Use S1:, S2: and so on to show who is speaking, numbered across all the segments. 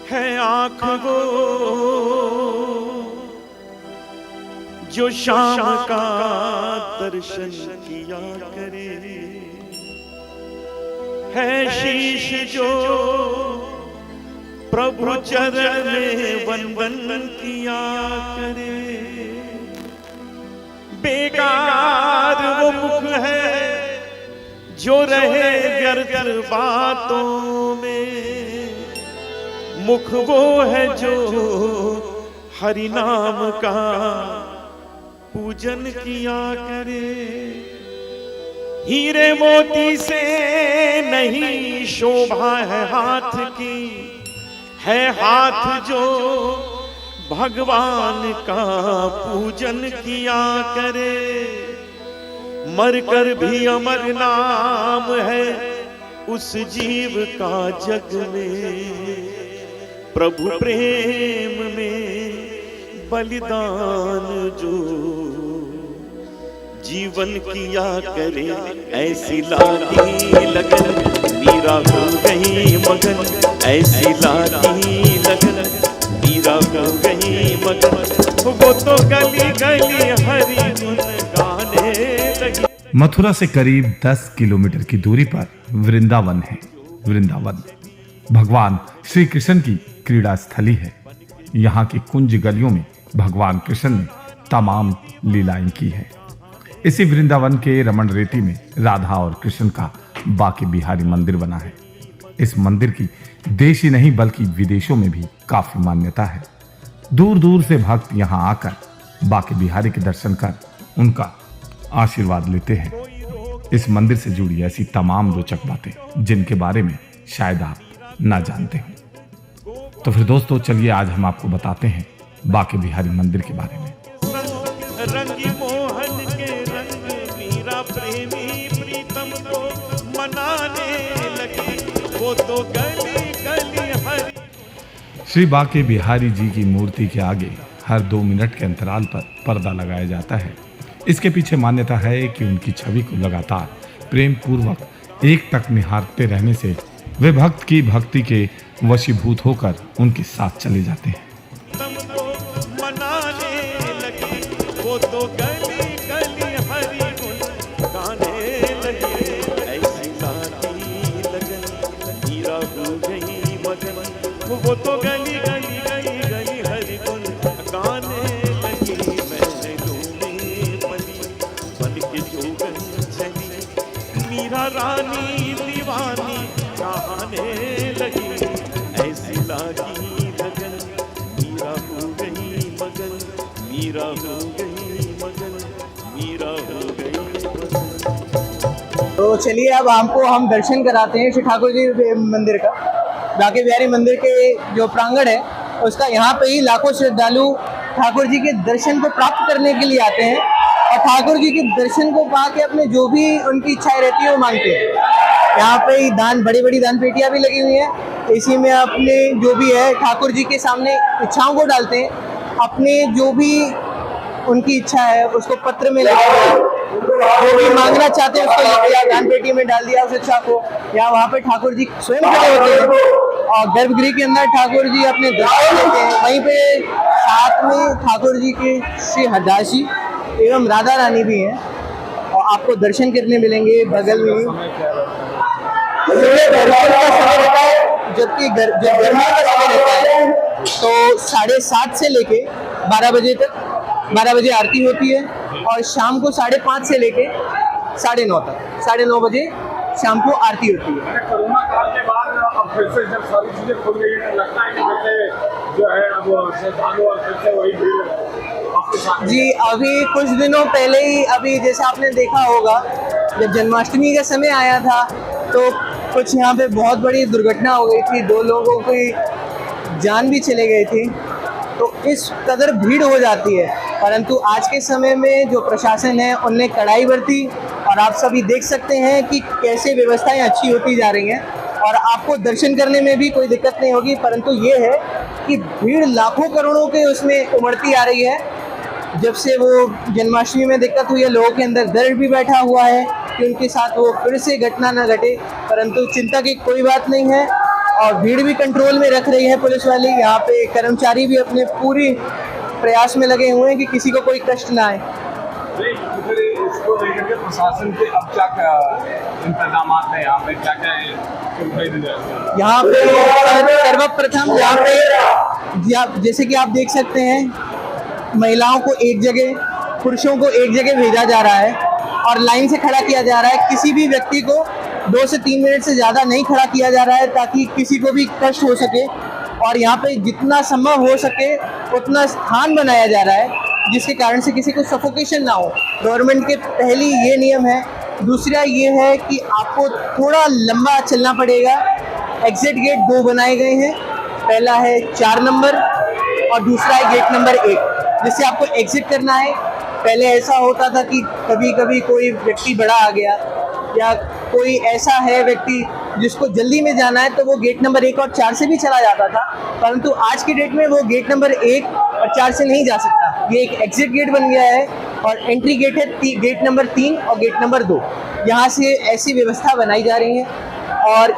S1: है आँख वो जो शाम का दर्शन किया करे, है शीश जो प्रभु चरण में वंदन किया करे। बेकार वो मुख है जो रहे व्यर्थ बातों में, मुख वो है जो हरि नाम का पूजन किया करे। हीरे मोती से नहीं शोभा है हाथ की, है हाथ जो भगवान का पूजन किया करे। मरकर भी अमर नाम है उस जीव का जग में, प्रभु प्रेम में बलिदान जो जीवन किया करे। ऐसी लागी लगन मीरा हो गई मगन, ऐसी लागी लगन मीरा हो गई मगन, वो तो गली गली हरि गुण गाने लगी।
S2: मथुरा से करीब 10 किलोमीटर की दूरी पर वृंदावन है। वृंदावन भगवान श्री कृष्ण की क्रीड़ा स्थली है। यहाँ की कुंज गलियों में भगवान कृष्ण ने तमाम लीलाएं की है। इसी वृंदावन के रमण रेती में राधा और कृष्ण का बाके बिहारी मंदिर बना है। इस मंदिर की देश ही नहीं बल्कि विदेशों में भी काफी मान्यता है। दूर दूर से भक्त यहाँ आकर बाके बिहारी के दर्शन कर उनका आशीर्वाद लेते हैं। इस मंदिर से जुड़ी ऐसी तमाम रोचक बातें जिनके बारे में शायद आप ना जानते हो। तो फिर दोस्तों चलिए आज हम आपको बताते हैं बाके बिहारी मंदिर के बारे में।
S1: रंगी मोहन के रंग मीरा प्रेमी प्रीतम को मनाने लगी, वो तो गली गली हरि।
S2: श्री बाके बिहारी जी की मूर्ति के आगे हर 2 मिनट के अंतराल पर पर्दा लगाया जाता है। इसके पीछे मान्यता है कि उनकी छवि को लगातार प्रेम पूर्वक एक टक निहारते रहने से वे भक्त की भक्ति के वशीभूत होकर उनके साथ चले जाते हैं।
S1: वो तो गली गली हरि गुण गाने लगे। ऐसी लागी लगन मीरा हो गई मगन, वो तो गली गली गली गली हरि गुण गाने लगी। मैं डूबी पली बन के जोगन चली, मीरा रानी दीवानी गाने लगी। ऐसी लागी लगन मीरा हो गई मगन, मीरा हो गई मगन, मीरा हो गई।
S3: तो चलिए अब आपको हम दर्शन कराते हैं श्री ठाकुर जी मंदिर का। बाके बिहारी मंदिर के जो प्रांगण है उसका यहाँ पे ही लाखों श्रद्धालु ठाकुर जी के दर्शन को प्राप्त करने के लिए आते हैं और ठाकुर जी के दर्शन को पा के अपने जो भी उनकी इच्छाएं रहती है वो मांगते हैं। यहाँ पे ही बड़ी बड़ी दान पेटियाँ भी लगी हुई हैं। इसी में अपने जो भी है ठाकुर जी के सामने इच्छाओं को डालते हैं। अपने जो भी उनकी इच्छा है उसको पत्र में लिख दिया, जो भी मांगना चाहते हैं उसको लिख दिया, दान पेटी में डाल दिया उस इच्छा को। या वहाँ पे ठाकुर जी स्वयं खड़े होते हैं और गर्भगृह के अंदर ठाकुर जी अपने दर्शन लेते हैं। वहीं पे साथ में ठाकुर जी के श्री हरदास जी एवं राधा रानी भी हैं और आपको दर्शन करने मिलेंगे बगल में। जबकि गर्मी का समय रहता है तो 7:30 से लेके 12 बजे तक, 12 बजे आरती होती है और शाम को 5:30 से लेके 9:30 तक, 9:30 बजे शाम को आरती होती है।
S4: कोरोना काल के बाद अब फिर से जब सारी चीजें खुल गई है, लगता है कि फिर से जो है अब श्रद्धालु और फिर से वही भीड़
S3: जी। अभी कुछ दिनों पहले ही अभी जैसे आपने देखा होगा जब जन्माष्टमी का समय आया था तो कुछ यहाँ पे बहुत बड़ी दुर्घटना हो गई थी, 2 लोगों की जान भी चले गई थी। तो इस कदर भीड़ हो जाती है, परंतु आज के समय में जो प्रशासन है उनने कड़ाई बरती और आप सभी देख सकते हैं कि कैसे व्यवस्थाएं अच्छी होती जा रही हैं और आपको दर्शन करने में भी कोई दिक्कत नहीं होगी। परंतु ये है कि भीड़ लाखों करोड़ों के उसमें उमड़ती आ रही है। जब से वो जन्माष्टमी में दिक्कत हुई है, लोगों के अंदर डर भी बैठा हुआ है कि उनके साथ वो फिर से घटना न घटे, परंतु चिंता की कोई बात नहीं है। और भीड़ भी कंट्रोल में रख रही है पुलिस वाली। यहाँ पे कर्मचारी भी अपने पूरी प्रयास में लगे हुए हैं कि किसी को कोई कष्ट ना आए।
S4: फिर इसको लेकर के प्रशासन के अब क्या इंतजाम हैं यहाँ पे, क्या क्या
S3: यहाँ पे सर्वप्रथम यहाँ पे जैसे कि आप देख सकते हैं, महिलाओं को एक जगह, पुरुषों को एक जगह भेजा जा रहा है और लाइन से खड़ा किया जा रहा है। किसी भी व्यक्ति को 2 से 3 मिनट से ज़्यादा नहीं खड़ा किया जा रहा है ताकि किसी को भी कष्ट हो सके। और यहाँ पे जितना संभव हो सके उतना स्थान बनाया जा रहा है जिसके कारण से किसी को सफोकेशन ना हो। गवर्नमेंट के पहली ये नियम है। दूसरा ये है कि आपको थोड़ा लंबा चलना पड़ेगा। एग्जिट गेट 2 बनाए गए हैं, पहला है 4 नंबर और दूसरा है गेट नंबर 1, जिससे आपको एग्जिट करना है। पहले ऐसा होता था कि कभी कभी कोई व्यक्ति बड़ा आ गया या कोई ऐसा है व्यक्ति जिसको जल्दी में जाना है तो वो गेट नंबर 1 और 4 से भी चला जाता था, परंतु आज की डेट में वो गेट नंबर 1 और 4 से नहीं जा सकता। ये एक एग्जिट गेट बन गया है और एंट्री गेट है गेट नंबर 3 और गेट नंबर 2। यहाँ से ऐसी व्यवस्था बनाई जा रही है और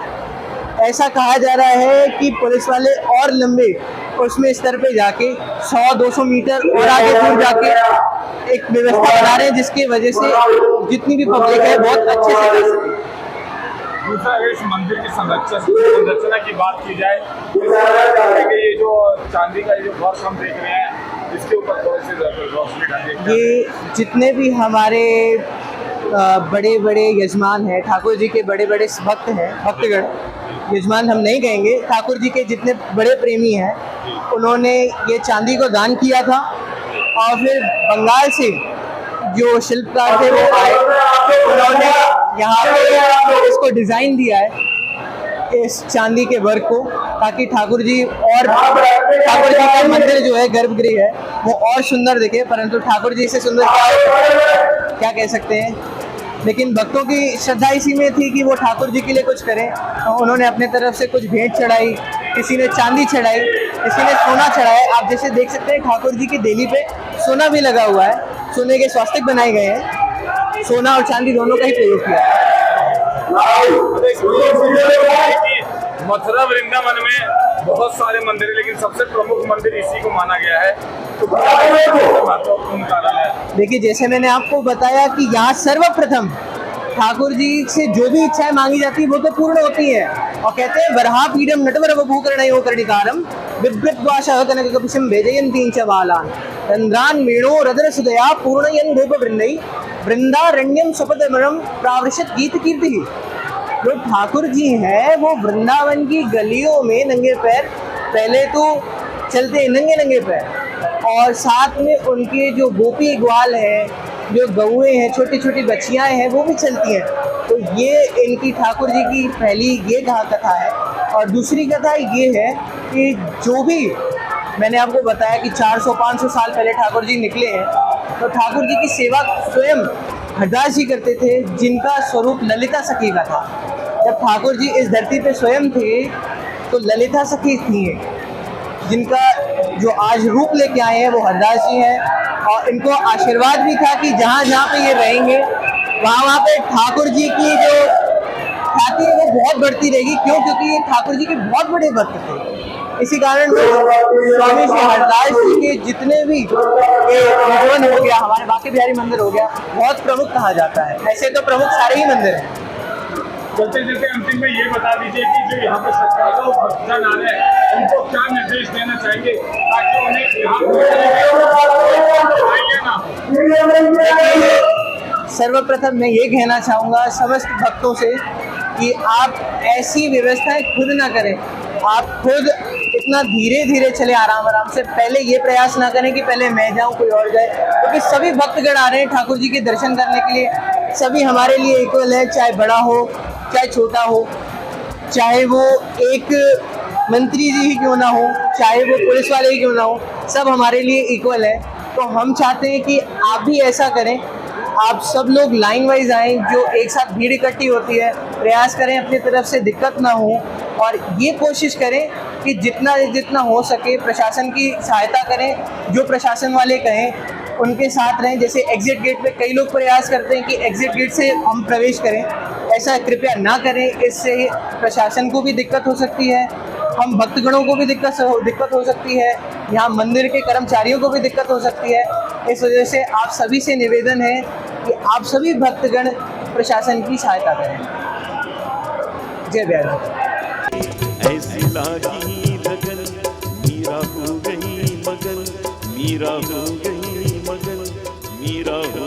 S3: ऐसा कहा जा रहा है कि पुलिस वाले और लंबे उसमें स्तर पे जाके 100-200 मीटर और आगे दूर जाके एक व्यवस्था बना रहे हैं जिसकी वजह से जितनी भी पब्लिक है बहुत अच्छे से कर सके।
S4: दूसरा, अगर इस मंदिर की संरचना की बात की जाए, ये जो चांदी का जो वर्क हम देख रहे हैं इसके ऊपर थोड़ी सी रोशनी डालिए।
S3: ये जितने भी हमारे बड़े बड़े यजमान हैं, ठाकुर जी के बड़े बड़े भक्त हैं, भक्तगण, यजमान हम नहीं कहेंगे, ठाकुर जी के जितने बड़े प्रेमी हैं, उन्होंने ये चांदी को दान किया था और फिर बंगाल से जो शिल्पकार थे वो आए, उन्होंने यहाँ पे इसको डिज़ाइन दिया है इस चांदी के वर्क को, ताकि ठाकुर जी और ठाकुर जी का मंदिर जो है, गर्भगृह है, वो और सुंदर दिखे। परंतु ठाकुर जी से सुंदर क्या कह सकते हैं, लेकिन भक्तों की श्रद्धा इसी में थी कि वो ठाकुर जी के लिए कुछ करें। तो उन्होंने अपने तरफ से कुछ भेंट चढ़ाई, किसी ने चांदी चढ़ाई, किसी ने सोना चढ़ाया। आप जैसे देख सकते हैं ठाकुर जी की देली पे सोना भी लगा हुआ है, सोने के स्वास्तिक बनाए गए हैं, सोना और चांदी दोनों का ही प्रयोग किया है।
S4: मथुरा वृंदावन में बहुत सारे मंदिर है, लेकिन सबसे प्रमुख मंदिर इसी को माना गया है, तो महत्वपूर्ण कारण है।
S3: देखिए, जैसे मैंने आपको बताया कि यहाँ सर्वप्रथम ठाकुर जी से जो भी इच्छाएं मांगी जाती है वो तो पूर्ण होती है। और कहते हैं वरहा पीडम नटवर वभूकर्णयो कर्णिकारम विभृतवाशः कनककपिशं भेजयन्तीं च बालान् रंध्रान् मीणो रदर सुदया पूर्णयन् गोपवृन्दै वृंदारण्यम सपदमरम प्रावृशत गीत कीर्ति। जो ठाकुर जी हैं वो वृंदावन की गलियों में नंगे पैर, पहले तो चलते नंगे नंगे पैर, और साथ में उनके जो गोपी ग्वाल हैं, जो गौएं हैं, छोटी छोटी बच्चियां हैं, वो भी चलती हैं। तो ये इनकी ठाकुर जी की पहली ये कथा है। और दूसरी कथा ये है कि जो भी मैंने आपको बताया कि 400-500 साल पहले ठाकुर जी निकले हैं, तो ठाकुर जी की सेवा स्वयं हरदास जी करते थे, जिनका स्वरूप ललिता सखी का था। जब ठाकुर जी इस धरती पे स्वयं थे तो ललिता सखी थी, जिनका जो आज रूप लेके आए हैं वो हरदास जी हैं। और इनको आशीर्वाद भी था कि जहाँ जहाँ पे ये रहेंगे वहाँ पे ठाकुर जी की जो ख्याति है वो बहुत बढ़ती रहेगी। क्यों? क्योंकि ये ठाकुर जी के बहुत बड़े भक्त थे। इसी कारण स्वामी श्री हरदास जी के जितने भी ये निधन हो गया, हमारे बांके बिहारी मंदिर हो गया, बहुत प्रमुख कहा जाता है। ऐसे तो प्रमुख सारे ही मंदिर हैं।
S4: चलते चलते अंतिम में ये बता दीजिए कि जो यहाँ पे श्रद्धालु भक्तजन आ रहे हैं उनको क्या निर्देश देना चाहेंगे ताकि उन्हें यहाँ
S3: सर्वप्रथम मैं ये कहना चाहूँगा समस्त भक्तों से कि आप ऐसी व्यवस्थाएं खुद ना करें। आप खुद इतना धीरे धीरे चले, आराम आराम से। पहले ये प्रयास ना करें कि पहले मैं जाऊं कोई और जाए, क्योंकि सभी भक्तगण आ रहे हैं ठाकुर जी के दर्शन करने के लिए। सभी हमारे लिए इक्वल है, चाहे बड़ा हो चाहे छोटा हो, चाहे वो एक मंत्री जी ही क्यों ना हो, चाहे वो पुलिस वाले ही क्यों ना हो, सब हमारे लिए इक्वल है। तो हम चाहते हैं कि आप भी ऐसा करें, आप सब लोग लाइन वाइज आएँ। जो एक साथ भीड़ इकट्ठी होती है, प्रयास करें अपनी तरफ से दिक्कत ना हो, और ये कोशिश करें कि जितना जितना हो सके प्रशासन की सहायता करें। जो प्रशासन वाले कहें उनके साथ रहें। जैसे एग्जिट गेट पे कई लोग प्रयास करते हैं कि एग्जिट गेट से हम प्रवेश करें, ऐसा कृपया ना करें, इससे प्रशासन को भी दिक्कत हो सकती है, हम भक्तगणों को भी दिक्कत हो सकती है, यहाँ मंदिर के कर्मचारियों को भी दिक्कत हो सकती है। इस वजह से आप सभी से निवेदन है कि आप सभी भक्तगण प्रशासन की सहायता करें। जय बिहार।
S1: ऐसी लागी लगन मीरा हो गई मगन, मीरा हो गई मगन, मीरा हो